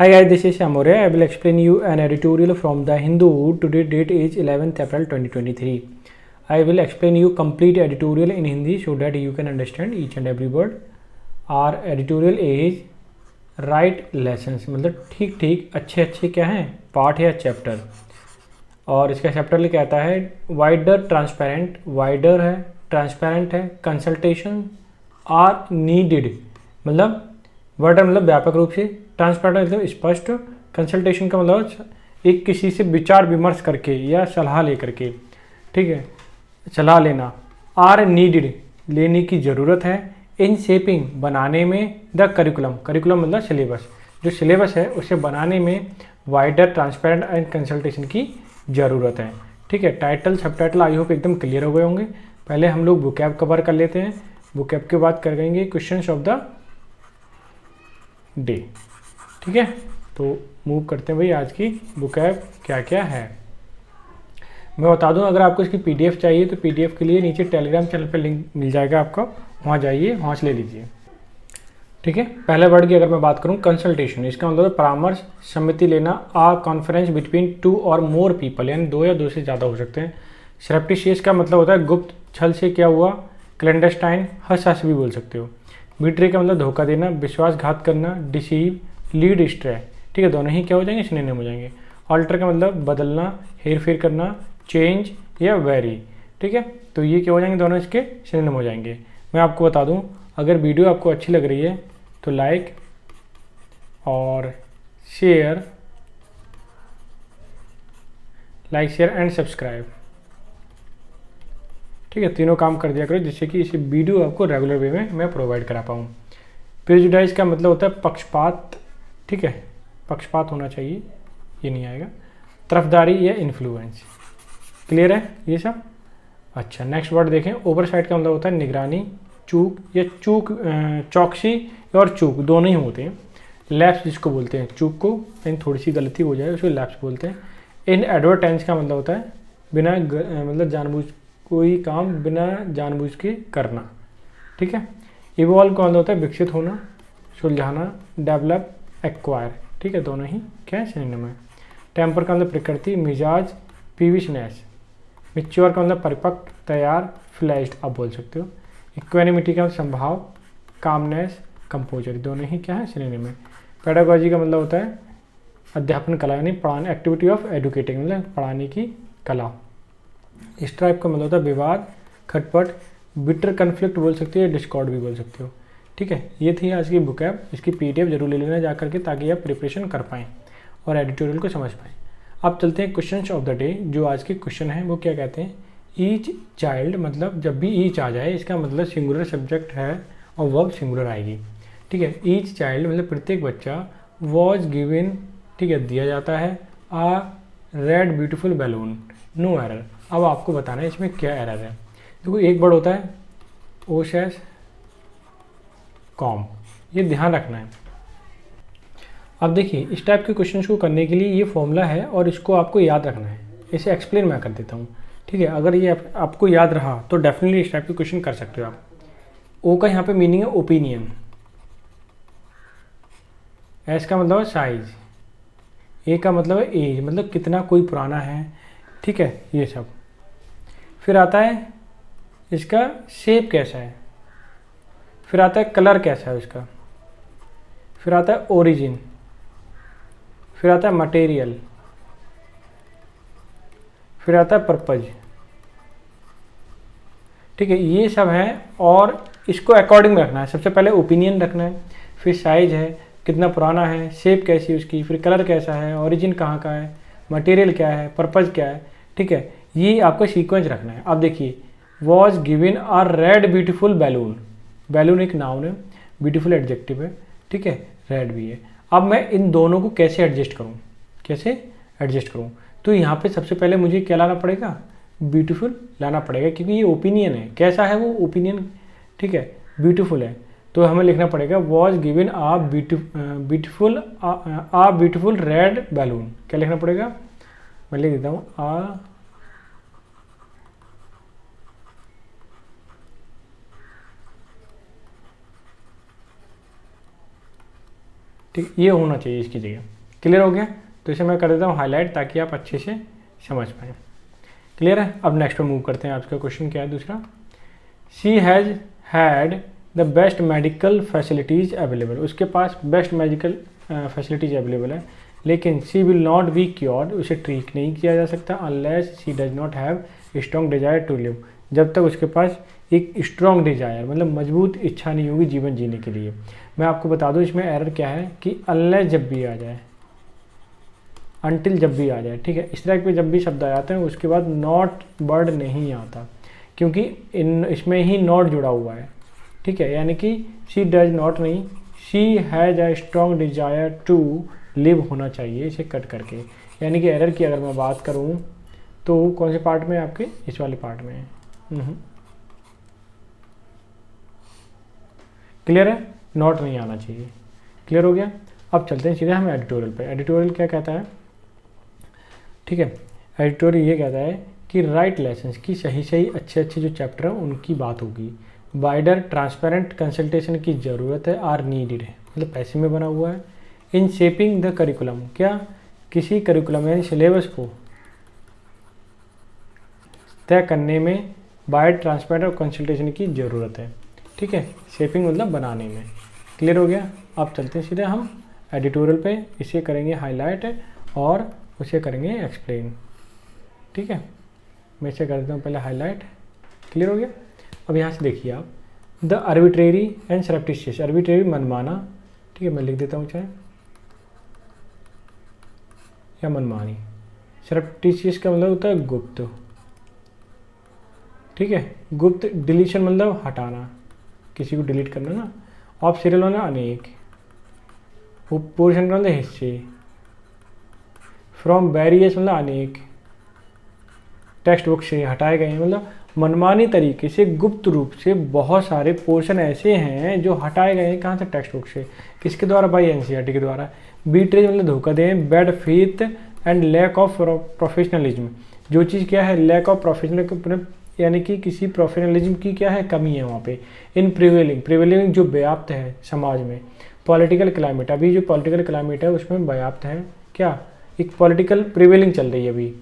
Hi guys, this is Amore. I will explain you an editorial from The Hindu. Today date is 11th April 2023. I will explain you complete editorial in Hindi so that you can understand each and every word. Our editorial is right lessons, मतलब ठीक ठीक अच्छे अच्छे क्या हैं पाठ या chapter. और इसका चैप्टर लिखा आता है वाइडर ट्रांसपेरेंट, वाइडर है, ट्रांसपेरेंट है, कंसल्टेशन आर नीडेड, मतलब वाइडर मतलब व्यापक रूप से, ट्रांसपेरेंट मतलब स्पष्ट, कंसल्टेशन का मतलब एक किसी से विचार विमर्श करके या सलाह लेकर के, ठीक है, सलाह लेना। आर नीडेड लेने की ज़रूरत है, इन शेपिंग बनाने में, द करिकुलम, करिकुलम मतलब सिलेबस, जो सिलेबस है उसे बनाने में वाइडर ट्रांसपेरेंट एंड कंसल्टेशन की ज़रूरत है। ठीक है, टाइटल सब टाइटल आई होप एकदम क्लियर हो गए होंगे। पहले हम लोग बुकैब कवर कर लेते हैं, बुकैब के बाद करेंगे क्वेश्चंस ऑफ द डे। ठीक है, तो मूव करते हैं भाई आज की बुकैब क्या क्या है। मैं बता दूं, अगर आपको इसकी पीडीएफ चाहिए तो पीडीएफ के लिए नीचे टेलीग्राम चैनल पे लिंक मिल जाएगा आपको, वहाँ जाइए, वहाँ से ले लीजिए। ठीक है, पहले वर्ड की अगर मैं बात करूं कंसल्टेशन, इसका मतलब परामर्श, सम्मति लेना, आ कॉन्फ्रेंस बिटवीन टू और मोर पीपल, यानी दो या दो से ज़्यादा हो सकते हैं। सरप्टिशियस का मतलब होता है गुप्त, छल से क्या हुआ, क्लैंडस्टाइन, हंस हंस भी बोल सकते हो। बिट्रे का मतलब धोखा देना, विश्वासघात करना, डिसीव, लीड स्ट्रे। ठीक है, दोनों ही क्या हो जाएंगे, सिनोनिम हो जाएंगे। ऑल्टर का मतलब बदलना, हेर फेर करना, चेंज या वेरी। ठीक है, तो ये क्या हो जाएंगे, दोनों इसके सिनोनिम हो जाएंगे। मैं आपको बता दूं, अगर वीडियो आपको अच्छी लग रही है तो लाइक और share, like share and subscribe, ठीक है, तीनों काम कर दिया करो जिससे कि इस वीडियो आपको रेगुलर वे में मैं प्रोवाइड करा पाऊँ। प्रेजुडाइज का मतलब होता है पक्षपात, ठीक है, पक्षपात होना चाहिए, ये नहीं आएगा। तरफदारी या इन्फ्लुएंस, क्लियर है ये सब। अच्छा, नेक्स्ट वर्ड देखें, ओवरसाइट का मतलब होता है निगरानी, चूक या चूक, चौकसी और चूक दोनों ही होते हैं। लैप्स जिसको बोलते हैं, चूक को यानी थोड़ी सी गलती हो जाए उसको लैप्स बोलते हैं। इन एडवर्टेंस का मतलब होता है बिना मतलब जानबूझ, कोई काम बिना जानबूझ के करना। ठीक है, इवॉल्व का मतलब होता है विकसित होना, सुलझाना, डेवलप, एक्वायर। ठीक है, दोनों ही क्या है, सिनोनिम है। टेम्पर का मतलब प्रकृति, मिजाज, पीविशनेस। मिच्योर का मतलब परिपक्व, तैयार, फ्लैश्ड आप बोल सकते हो। इक्वेनिमिटी का संभाव, कामनेस, कंपोजर, दोनों ही क्या है, सिनोनिम है। पेडागोजी का मतलब होता है अध्यापन कला, यानी पढ़ाने, एक्टिविटी ऑफ एडुकेटिंग मतलब पढ़ाने की कला। स्ट्राइप का मतलब होता है विवाद, खटपट, बिटर कन्फ्लिक्ट बोल सकते हो, डिस्कॉर्ड भी बोल सकते हो। ठीक है, ये थी आज की बुकैब, इसकी पीडीएफ जरूर ले लेना जा करके ताकि आप प्रिपरेशन कर पाएँ और एडिटोरियल को समझ पाएँ। अब चलते हैं क्वेश्चन ऑफ द डे। जो आज के क्वेश्चन हैं वो क्या कहते हैं, ईच चाइल्ड, मतलब जब भी ईच आ जाए इसका मतलब सिंगुलर सब्जेक्ट है और वर्ब सिंगुलर आएगी। ठीक है, ईच चाइल्ड मतलब प्रत्येक बच्चा, वॉज गिवन, ठीक है, दिया जाता है, a red beautiful balloon, no error. अब आपको बताना है इसमें क्या एरर है। देखो, एक वर्ड होता है ओशेस कॉम, ये ध्यान रखना है। अब देखिए, इस टाइप के क्वेश्चंस को करने के लिए ये फॉर्मूला है और इसको आपको याद रखना है। इसे एक्सप्लेन मैं कर देता हूँ। ठीक है, अगर ये आपको याद रहा तो डेफिनेटली इस टाइप के क्वेश्चन कर सकते हो आप। ओ का यहाँ पे मीनिंग है ओपिनियन, एस का मतलब है साइज, ए का मतलब है एज, मतलब कितना कोई पुराना है। ठीक है, ये सब। फिर आता है इसका शेप कैसा है, फिर आता है कलर कैसा है उसका, फिर आता है ओरिजिन, फिर आता है मटेरियल, फिर आता है पर्पज। ठीक है, ये सब है और इसको अकॉर्डिंग रखना है। सबसे पहले ओपिनियन रखना है, फिर साइज है, कितना पुराना है, शेप कैसी है उसकी, फिर कलर कैसा है, ओरिजिन कहाँ का है, मटेरियल क्या है, पर्पज क्या है। ठीक है, ये आपको सीक्वेंस रखना है। अब देखिए, was given a red beautiful balloon, balloon एक नाउन है, ब्यूटीफुल एडजेक्टिव है, ठीक है, रेड भी है। अब मैं इन दोनों को कैसे एडजस्ट करूँ, कैसे एडजस्ट करूँ, तो यहाँ पे सबसे पहले मुझे क्या लाना पड़ेगा, ब्यूटीफुल लाना पड़ेगा, क्योंकि ये ओपिनियन है। कैसा है वो ओपिनियन, ठीक है, ब्यूटीफुल है, तो हमें लिखना पड़ेगा was given a beautiful red balloon. क्या लिखना पड़ेगा, मैं लिख देता हूँ आ ठीक, ये होना चाहिए इसकी जगह। क्लियर हो गया? तो इसे मैं कर देता हूँ हाईलाइट ताकि आप अच्छे से समझ पाएँ। क्लियर है? अब नेक्स्ट पर मूव करते हैं। आपका क्वेश्चन क्या है दूसरा? She has had the best medical facilities available, उसके पास बेस्ट मेडिकल फैसिलिटीज़ अवेलेबल है, लेकिन she will not be cured, उसे ठीक नहीं किया जा सकता unless she does not have strong desire to live, जब तक उसके पास एक स्ट्रॉन्ग डिजायर मतलब मजबूत इच्छा नहीं होगी जीवन जीने के लिए। मैं आपको बता दूं इसमें एरर क्या है कि अनलेस जब भी आ जाए, अनटिल जब भी आ जाए, ठीक है, इस तरह के जब भी शब्द आ जाते हैं उसके बाद नॉट वर्ड नहीं आता, क्योंकि इसमें ही नॉट जुड़ा हुआ है, ठीक है, यानी कि शी डज नॉट नहीं, she has a strong desire to live होना चाहिए इसे कट करके। यानी कि एरर की अगर मैं बात करूं तो कौन से पार्ट में है आपके? इस वाले पार्ट में है। क्लियर है? नॉट नहीं आना चाहिए। क्लियर हो गया? अब चलते हैं सीधे हम एडिटोरियल पे। एडिटोरियल क्या कहता है? ठीक है, एडिटोरियल ये कहता है कि राइट लेसन्स की सही अच्छे जो चैप्टर हैं उनकी बात होगी। वाइडर ट्रांसपेरेंट कंसल्टेशन की ज़रूरत है, आर नीडेड है, मतलब पैसे में बना हुआ है। इन शेपिंग द करिकुलम, क्या किसी करिकुलम यानी सिलेबस को तय करने में वाइड ट्रांसपेरेंट और कंसल्टेशन की ज़रूरत है, ठीक है, शेपिंग मतलब बनाने में। क्लियर हो गया? अब चलते हैं सीधे हम एडिटोरियल पे, इसे करेंगे हाईलाइट और उसे करेंगे एक्सप्लेन, ठीक है। मैं इसे कर देता हूँ पहले हाईलाइट। क्लियर हो गया? अब यहाँ से देखिए आप, द आर्बिट्रेरी एंड सरप्टिशियस, आर्बिट्रेरी मनमाना, ठीक है, मैं लिख देता हूँ चाहे, या मनमानी। सरप्टिशियस का मतलब होता है गुप्त, ठीक है, गुप्त। डिलीशन मतलब हटाना, किसी को डिलीट करना ना। ऑफ सीरियल मतलब अनेक, पोर्शन मतलब हिस्से, फ्रॉम वेरियस मतलब अनेक, टेक्स्ट बुक से हटाए गए हैं, मतलब मनमानी तरीके से गुप्त रूप से बहुत सारे पोर्शन ऐसे हैं जो हटाए गए हैं। कहाँ से? टेक्स्ट बुक से। किसके द्वारा? भाई एनसीईआरटी के द्वारा। बीट्रेज मतलब धोखा दें, bad faith and lack of professionalism, जो चीज़ क्या है? लैक ऑफ प्रोफेशनल, यानी कि किसी प्रोफेशनलिज्म की क्या है? कमी है वहाँ पे। इन प्रिवेलिंग जो व्याप्त है समाज में। पॉलिटिकल क्लाइमेट, अभी जो पॉलिटिकल क्लाइमेट है उसमें व्याप्त है क्या? एक पॉलिटिकल प्रिवेलिंग चल रही है अभी।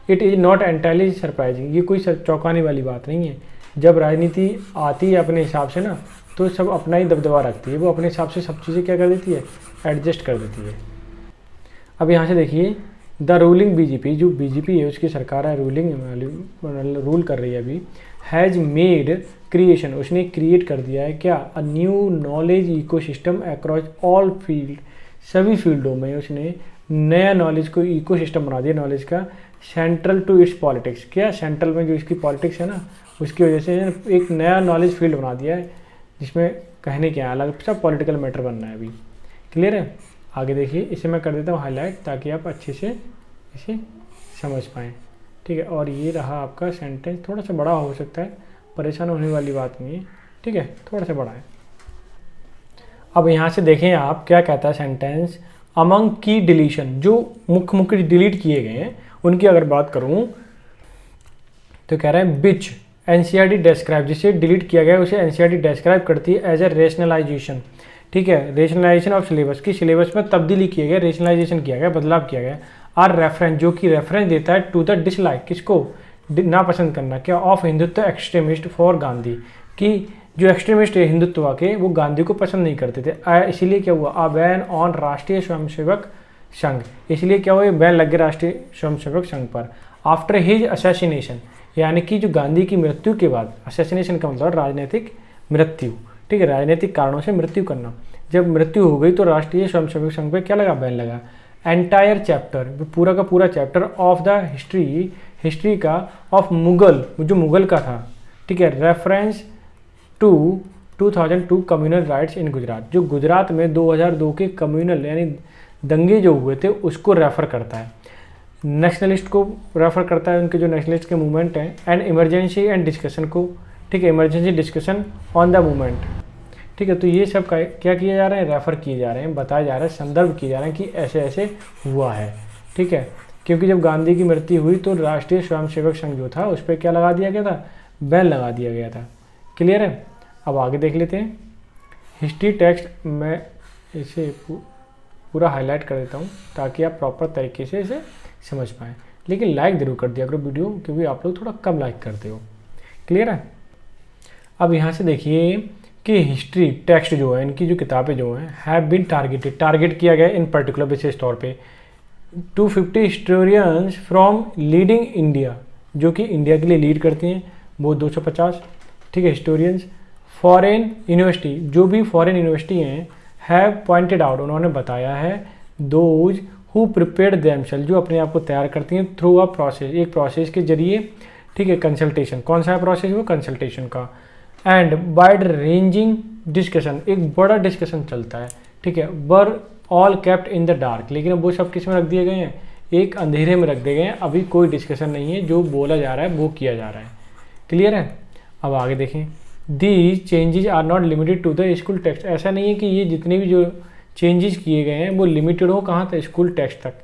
It is not entirely surprising, ये कोई चौंकाने वाली बात नहीं है। जब राजनीति आती है अपने हिसाब से ना, तो सब अपना ही दबदबा रखती है, वो अपने हिसाब से सब चीज़ें क्या कर देती है? एडजस्ट कर देती है। अब यहाँ से देखिए, द रूलिंग बीजेपी, जो बीजेपी है उसकी सरकार है, रूल कर रही है अभी, हैज़ मेड क्रिएशन, उसने क्रिएट कर दिया है क्या? A new knowledge ecosystem across all field, सभी फील्डों में उसने नया नॉलेज को इकोसिस्टम बना दिया नॉलेज का। सेंट्रल टू इट्स पॉलिटिक्स, क्या सेंट्रल में जो इसकी पॉलिटिक्स है ना उसकी वजह से एक नया नॉलेज फील्ड बना दिया है, जिसमें कहने क्या अलग सा पॉलिटिकल मैटर बनना है अभी। क्लियर है? आगे देखिए, इसे मैं कर देता हूँ हाईलाइट ताकि आप अच्छे से इसे समझ पाएँ, ठीक है। और ये रहा आपका सेंटेंस, थोड़ा सा बड़ा हो सकता है, परेशान होने वाली बात नहीं है, ठीक है, थोड़ा सा बड़ा है। अब यहाँ से देखें आप क्या कहता है सेंटेंस, अमंग की डिलीशन, जो मुख्य डिलीट किए गए हैं उनकी अगर बात करूं तो कह रहे हैं बिच एनसीईआरटी डिस्क्राइब, जिसे डिलीट किया गया उसे एनसीईआरटी डिस्क्राइब करती है एज ए रेशनलाइजेशन, ठीक है, रेशनलाइजेशन ऑफ सिलेबस, की सिलेबस में तब्दीली किया गया, रेशनलाइजेशन किया गया, बदलाव किया गया। आर रेफरेंस, जो कि रेफरेंस देता है टू द डिसलाइक, किसको? नापसंद करना, क्या? Of Hindutva extremist for Gandhi, कि जो एक्सट्रीमिस्ट है हिंदुत्व के वो गांधी को पसंद नहीं करते थे। इसीलिए क्या हुआ? अ बैन ऑन राष्ट्रीय स्वयंसेवक संघ, इसलिए क्या हुआ? ये बैन लग गया राष्ट्रीय स्वयंसेवक संघ पर। आफ्टर हिज असैसिनेशन, यानी कि जो गांधी की मृत्यु के बाद, असैसिनेशन का मतलब राजनीतिक मृत्यु, ठीक है, राजनीतिक कारणों से मृत्यु करना। जब मृत्यु हो गई तो राष्ट्रीय स्वयंसेवक संघ पर क्या लगा? बैन लगा। एंटायर चैप्टर, पूरा का पूरा चैप्टर ऑफ द हिस्ट्री का ऑफ मुगल, जो मुगल का था, ठीक है, रेफरेंस टू 2002 कम्युनल राइट्स इन गुजरात, जो गुजरात में 2002 के कम्युनल यानी दंगे जो हुए थे उसको रेफर करता है। नेशनलिस्ट को रेफर करता है, उनके जो नेशनलिस्ट के मूवमेंट हैं, एंड इमरजेंसी एंड डिस्कशन को, ठीक है, emergency discussion on the movement, ठीक है। तो ये सब क्या किए जा रहे हैं? रेफर किए जा रहे हैं, बताए जा रहे हैं, संदर्भ किए जा रहे हैं कि ऐसे ऐसे हुआ है, ठीक है। क्योंकि जब गांधी की मृत्यु हुई तो राष्ट्रीय स्वयंसेवक संघ जो था उस पर क्या लगा दिया गया था? बैन लगा दिया गया था। क्लियर है? अब आगे देख लेते हैं हिस्ट्री टेक्स्ट में, इसे पूरा हाईलाइट कर देता हूँ ताकि आप प्रॉपर तरीके से इसे समझ पाएँ। लेकिन लाइक ज़रूर कर दिया करो वीडियो, क्योंकि आप लोग थोड़ा कम लाइक करते हो। क्लियर है? अब यहाँ से देखिए कि हिस्ट्री टेक्स्ट जो है, इनकी जो किताबें जो हैं, हैव बीन टारगेट किया गया इन पर्टिकुलर विशेष तौर पे 250 हिस्टोरियंस फ्रॉम लीडिंग इंडिया, जो कि इंडिया के लिए लीड करती हैं, वो 250, ठीक है, हिस्टोरियंस। फॉरेन यूनिवर्सिटी, जो भी फॉरेन यूनिवर्सिटी हैं, हैव पॉइंटेड आउट, उन्होंने बताया है, दोज हु प्रिपेयर देमसेल्फ, जो अपने आप को तैयार करती हैं थ्रू अ प्रोसेस, एक प्रोसेस के जरिए, ठीक है, कंसल्टेशन, कौन सा है प्रोसेस, वो कंसल्टेशन का, एंड वाइड रेंजिंग डिस्कशन, एक बड़ा डिस्कशन चलता है, ठीक है, were all kept in the dark, लेकिन अब वो सब किस में रख दिए गए हैं, एक अंधेरे में रख दिए गए हैं, अभी कोई डिस्कशन नहीं है, जो बोला जा रहा है वो किया जा रहा है। क्लियर है? अब आगे देखें, these changes are not limited to the school text, ऐसा नहीं है कि ये जितने भी जो चेंजेस किए गए हैं वो लिमिटेड हो कहाँ तक, स्कूल टेक्स्ट तक,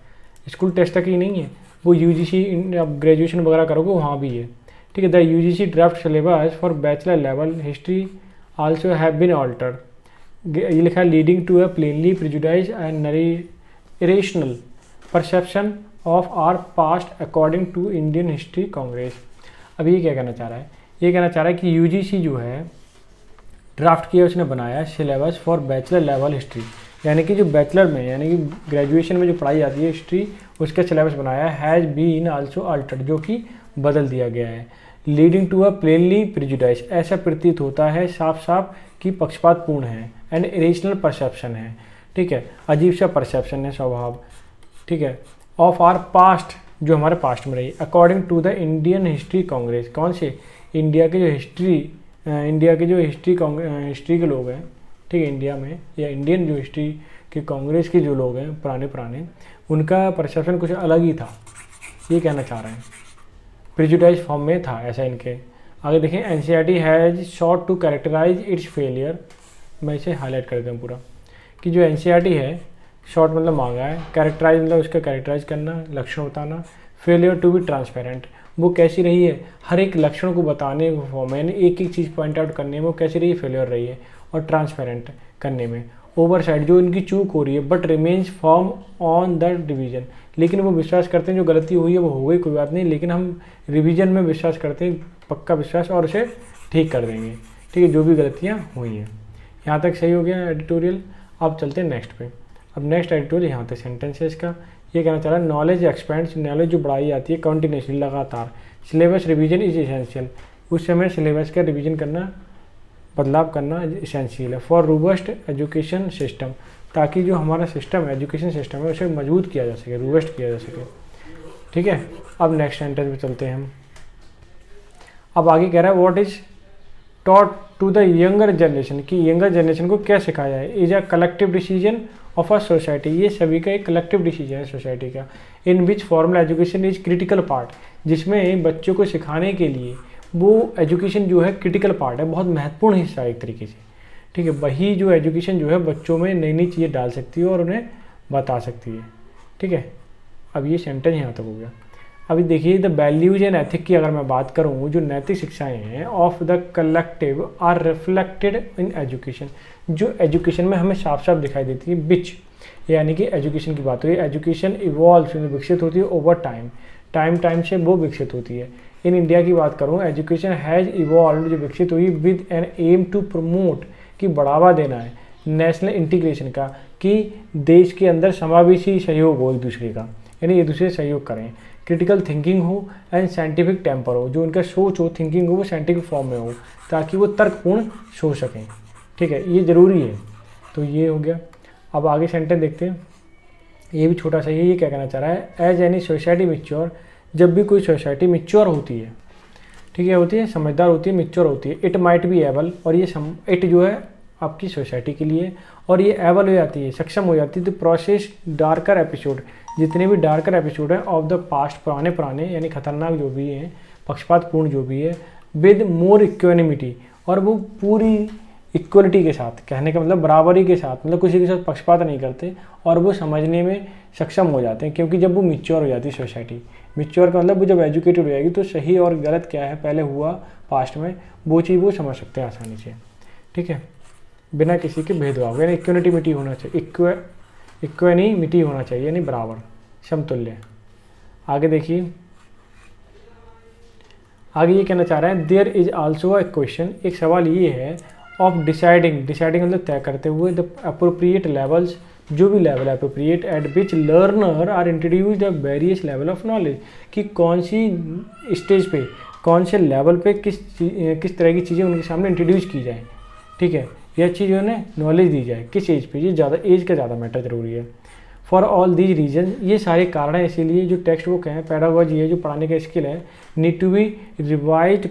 स्कूल टेक्स्ट तक ही नहीं है, वो यूजीसी अब ग्रेजुएशन वगैरह करोगे वहाँ भी है, ठीक है। The UGC draft syllabus for bachelor level history also have been altered, ये लिखा है, leading to a plainly prejudiced and irrational perception of our past according to Indian History Congress. अब ये क्या कहना चाह रहा है, ये कहना चाह रहा है कि यूजीसी जो है ड्राफ्ट किया, उसने बनाया syllabus for bachelor level history, यानी कि जो बैचलर में यानी कि ग्रेजुएशन में जो पढ़ाई जाती है हिस्ट्री, उसका सिलेबस बनाया है, हैज़ बीन आल्सो अल्टर्ड, जो कि बदल दिया गया है, leading to a plainly prejudiced, ऐसा प्रतीत होता है साफ साफ कि पक्षपातपूर्ण है, एंड इरेशनल परसेप्शन है, ठीक है, अजीब सा परसेप्शन है, स्वभाव, ठीक है, ऑफ आर पास्ट, जो हमारे पास्ट में रही, according to the Indian History Congress, कौन से, इंडिया के जो हिस्ट्री के लोग हैं, ठीक है, इंडिया में, या इंडियन जो हिस्ट्री के कांग्रेस के जो लोग हैं पुराने, उनका परसेप्शन कुछ अलग ही था, ये कहना चाह रहे हैं, प्रिजुडाइज फॉर्म में था ऐसा इनके। आगे देखें, NCERT has sought to characterize its failure, मैं इसे हाईलाइट कर दूँ पूरा, कि जो एनसीईआरटी है, शॉर्ट मतलब मांगा है, कैरेक्टराइज मतलब उसका कैरेक्टराइज करना, लक्षण बताना, फेलियर टू बी ट्रांसपेरेंट, वो कैसी रही है, हर एक लक्षण को बताने फॉर्म में, एक एक चीज़ पॉइंट आउट करने में वो कैसी रही है, फेलियर रही है, और ट्रांसपेरेंट करने में ओवरसाइट, जो इनकी चूक हो रही है, but remains form on the division, लेकिन वो विश्वास करते हैं जो गलती हुई है वो हो गई, कोई बात नहीं, लेकिन हम रिवीजन में विश्वास करते हैं, पक्का विश्वास, और उसे ठीक कर देंगे, ठीक है, जो भी गलतियाँ हुई हैं। यहाँ तक सही हो गया एडिटोरियल। अब चलते हैं नेक्स्ट पे। अब नेक्स्ट एडिटोरियल यहाँ तक सेंटेंस है इसका। ये कहना चाह रहा है, नॉलेज एक्सपेंड्स, नॉलेज जो बढ़ाई जाती है कंटिन्यूसली, लगातार, सिलेबस रिवीजन इज एसेंशियल, उस समय सिलेबस का रिवीजन करना, बदलाव करना एसेंशियल है, फॉर रोबस्ट एजुकेशन सिस्टम, ताकि जो हमारा सिस्टम है, एजुकेशन सिस्टम है, उसे मजबूत किया जा सके, रोबस्ट किया जा सके, ठीक है। अब नेक्स्ट सेंटेंस में चलते हैं हम। अब आगे कह रहा है, what is taught to the younger generation, कि यंगर जनरेशन को क्या सिखाया है, is a collective decision of a society, ये सभी का एक कलेक्टिव डिसीजन है सोसाइटी का, in which formal education is critical part, जिसमें बच्चों को सिखाने के लिए वो एजुकेशन जो है क्रिटिकल पार्ट है, बहुत महत्वपूर्ण हिस्सा है एक तरीके से, ठीक है। वही जो एजुकेशन जो है बच्चों में नई नई चीज़ें डाल सकती है और उन्हें बता सकती है, ठीक है। अब ये सेंटेंस यहाँ तक हो गया। अभी देखिए, द वैल्यूज एंड एथिक की अगर मैं बात करूँ, जो नैतिक शिक्षाएं हैं of the collective are reflected in education, जो एजुकेशन में हमें साफ साफ दिखाई देती है, बिच, यानी कि एजुकेशन की बात हुई, एजुकेशन इवॉल्व, विकसित होती है ओवर टाइम से वो विकसित होती है। इन इंडिया की बात करूँ, एजुकेशन हैज़ इवॉल्व, जो विकसित हुई with an aim to promote, की बढ़ावा देना है, नेशनल इंटीग्रेशन का, कि देश के अंदर समावेशी सहयोग हो एक दूसरे का, यानी एक दूसरे से सहयोग करें, क्रिटिकल थिंकिंग हो एंड साइंटिफिक टेम्पर हो, जो उनका सोच हो, थिंकिंग हो, वो साइंटिफिक फॉर्म में हो, ताकि वो तर्कपूर्ण सोच सकें, ठीक है, ये ज़रूरी है। तो ये हो गया। अब आगे सेंटेंस देखते हैं, ये भी छोटा सा ही, ये क्या कहना चाह रहा है, एज एनी सोसाइटी मिच्योर, जब भी कोई सोसाइटी मिच्योर होती है, ठीक है, होती है, समझदार होती है, मिच्योर होती है, इट माइट बी एबल, और ये इट जो है आपकी सोसाइटी के लिए, और ये एबल हो जाती है, सक्षम हो जाती है, तो प्रोसेस डार्कर एपिसोड, जितने भी डार्कर एपिसोड है ऑफ द पास्ट, पुराने यानी खतरनाक जो भी हैं, पक्षपातपूर्ण जो भी है, विद मोर इक्वेनिमिटी, और वो पूरी इक्वलिटी के साथ, कहने का मतलब बराबरी के साथ, मतलब किसी के साथ पक्षपात नहीं करते, और वो समझने में सक्षम हो जाते हैं, क्योंकि जब वो मिच्योर हो जाती है सोसाइटी, मिच्योर का मतलब वो जब एजुकेटेड हो जाएगी तो सही और गलत क्या है, पहले हुआ पास्ट में, वो चीज़ वो समझ सकते हैं आसानी से, ठीक है, बिना किसी के भेदभाव, यानी इक्वेनिटी होना चाहिए, इक्वेनिमिटी होना चाहिए, यानी बराबर, समतुल्य। आगे देखिए, आगे ये कहना चाह रहे हैं there is also a question, एक सवाल ये है ऑफ डिसाइडिंग, डिसाइडिंग मतलब तय करते हुए, द अप्रोप्रिएट लेवल्स, जो भी लेवल है appropriate at which learner are introduce the various level of knowledge, कि कौन सी स्टेज पे, कौन से लेवल पे किस तरह की चीज़ें उनके सामने इंट्रोड्यूस की जाए, ठीक है, यह चीज़ उन्हें नॉलेज दी जाए, किस एज पे, ये ज़्यादा एज का ज़्यादा मैटर जरूरी है। फॉर ऑल दीज रीजन, ये सारे कारण हैं, इसीलिए जो टेक्स्ट बुक है, पैडागोजी है, जो पढ़ाने का स्किल है, need to be revised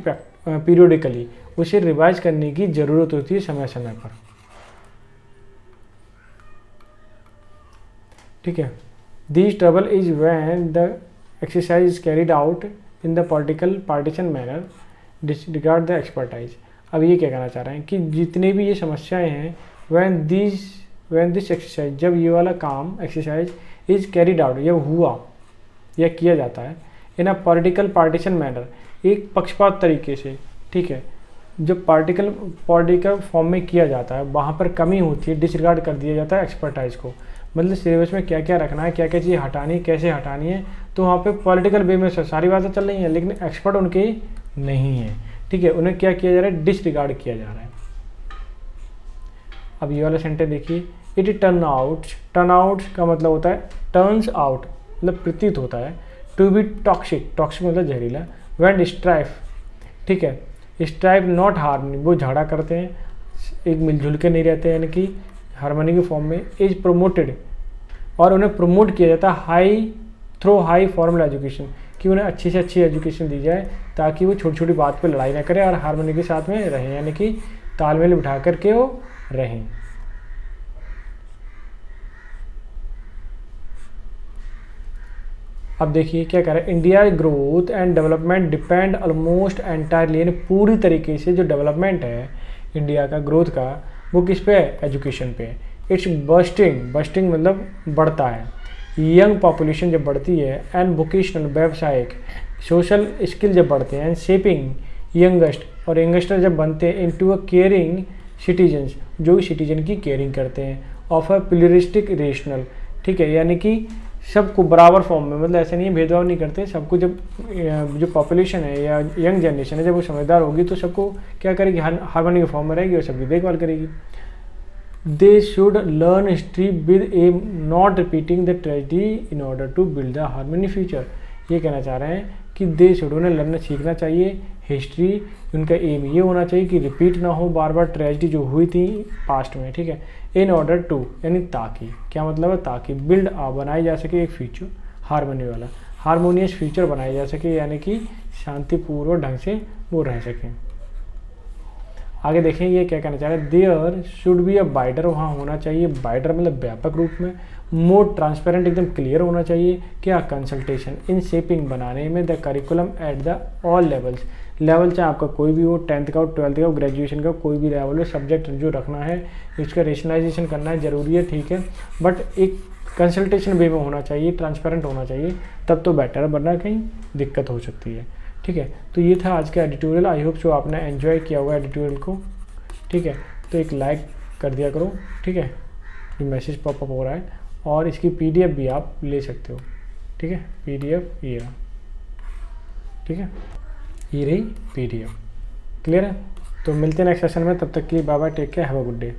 periodically, उसे रिवाइज करने की ज़रूरत होती है समय समय पर, ठीक है। This trouble is when the exercise is carried out in the partition manner disregard the expertise. अब ये क्या कहना चाह रहे हैं कि जितने भी ये समस्याएं हैं, व्हेन दिस एक्सरसाइज, जब ये वाला काम एक्सरसाइज इज कैरिड आउट, जब हुआ या किया जाता है, इन अ पार्टीशन मैनर, एक पक्षपात तरीके से, ठीक है, जब पार्टिकल फॉर्म में किया जाता है, वहाँ पर कमी होती है, डिसरिगार्ड कर दिया जाता है एक्सपर्टाइज को, मतलब सिलेबस में क्या क्या रखना है, क्या क्या चीज़ हटानी है, कैसे हटानी है, तो वहाँ पे पॉलिटिकल वे में सारी बातें चल रही हैं, लेकिन एक्सपर्ट उनके नहीं है, ठीक है, उन्हें क्या किया जा रहा है, डिसरिगार्ड किया जा रहा है। अब ये वाला सेंटेंस देखिए, इट टर्न आउट का मतलब होता है टर्न्स आउट, मतलब प्रतीत होता है, टू बी टॉक्सिक मतलब जहरीला, व्हेन स्ट्राइफ, ठीक है, स्ट्राइफ नॉट हार्मनी, वो झगड़ा करते हैं, एक मिलजुल के नहीं रहते, यानी कि हार्मनी के फॉर्म में, इज प्रोमोटेड, और उन्हें प्रमोट किया जाता है थ्रू हाई फॉर्मल एजुकेशन, कि उन्हें अच्छी से अच्छी एजुकेशन दी जाए, ताकि वो छोटी छोटी बात पे लड़ाई ना करें और हार्मनी के साथ में रहें, यानी कि तालमेल बिठा करके वो रहें। अब देखिए क्या कह रहा है, India growth and development depend almost entirely, यानी पूरी तरीके से जो डेवलपमेंट है इंडिया का, ग्रोथ का, वो किस पे है, एजुकेशन पे। इट्स बस्टिंग मतलब बढ़ता है, यंग पॉपुलेशन जब बढ़ती है, एंड वोकेशनल व्यावसायिक सोशल स्किल जब बढ़ते हैं, एंड शेपिंग यंगेस्ट, और यंगस्टर जब बनते हैं इनटू अ केयरिंग सिटीजन्स, जो सिटीजन की केयरिंग करते हैं, ऑफ अ प्लूरिस्टिक रेशनल, ठीक है, यानी कि सबको बराबर फॉर्म में, मतलब ऐसे नहीं है, भेदभाव नहीं करते, सबको, जब जो पॉपुलेशन है या यंग जनरेशन है, जब वो समझदार होगी तो सबको क्या करेगी, हार्मनी के फॉर्म में रहेगी और सबकी देखभाल करेगी। They should learn history with them not repeating the tragedy in order to build the harmony future. ये कहना चाह रहे हैं कि दे शुड, उन्हें लर्न सीखना चाहिए हिस्ट्री, उनका एम ये होना चाहिए कि रिपीट ना हो बार बार ट्रेजेडी जो हुई थी पास्ट में, ठीक है, इन ऑर्डर टू, यानी ताकि, क्या मतलब है, ताकि बिल्ड बनाई जा सके एक फ्यूचर हार्मनी वाला, हारमोनियस फ्यूचर बनाया जा सके, यानी कि शांतिपूर्वक ढंग से वो रह सकें। आगे देखें ये क्या कहना चाह रहे हैं, देयर शुड बी अ बाइडर, वहाँ होना चाहिए बाइडर मतलब व्यापक रूप में, मोर ट्रांसपेरेंट एकदम क्लियर होना चाहिए, क्या कंसल्टेशन इन शेपिंग बनाने में the curriculum at the all levels, level चाहे आपका कोई भी हो, 10th का हो, 12th का हो, ग्रेजुएशन का कोई भी लेवल हो, सब्जेक्ट जो रखना है इसका रेशनलाइजेशन करना है ज़रूरी है, ठीक है, बट एक कंसल्टेशन वे में होना चाहिए, ट्रांसपेरेंट होना चाहिए, तब तो बेटर, वरना कहीं दिक्कत हो सकती है, ठीक है। तो ये था आज का एडिटोरियल, आई होप सो आपने एंजॉय किया होगा एडिटोरियल को, ठीक है, तो एक लाइक कर दिया करो, ठीक है, जो मैसेज पॉपअप हो रहा है, और इसकी PDF भी आप ले सकते हो, ठीक है, PDF ये, ठीक है, ये रही PDF, क्लियर है। तो मिलते हैं नेक्स्ट सेशन में, तब तक के लिए bye bye, take care, have a good day.